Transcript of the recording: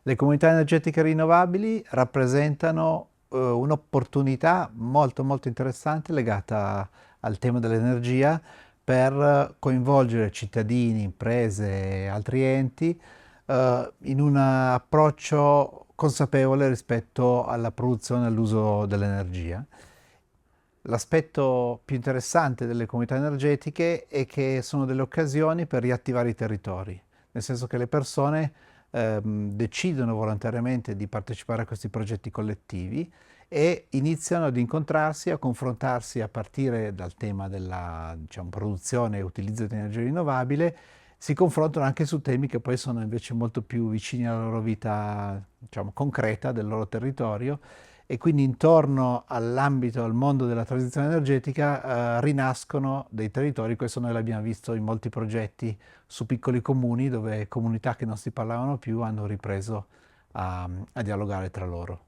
Le comunità energetiche rinnovabili rappresentano un'opportunità molto interessante legata al tema dell'energia per coinvolgere cittadini, imprese e altri enti in un approccio consapevole rispetto alla produzione e all'uso dell'energia. L'aspetto più interessante delle comunità energetiche è che sono delle occasioni per riattivare i territori, nel senso che le persone decidono volontariamente di partecipare a questi progetti collettivi e iniziano ad incontrarsi, a confrontarsi a partire dal tema della, diciamo, produzione e utilizzo di energia rinnovabile. Si confrontano anche su temi che poi sono invece molto più vicini alla loro vita, diciamo, concreta del loro territorio, e quindi intorno all'ambito, al mondo della transizione energetica rinascono dei territori. Questo noi l'abbiamo visto in molti progetti su piccoli comuni, dove comunità che non si parlavano più hanno ripreso a dialogare tra loro.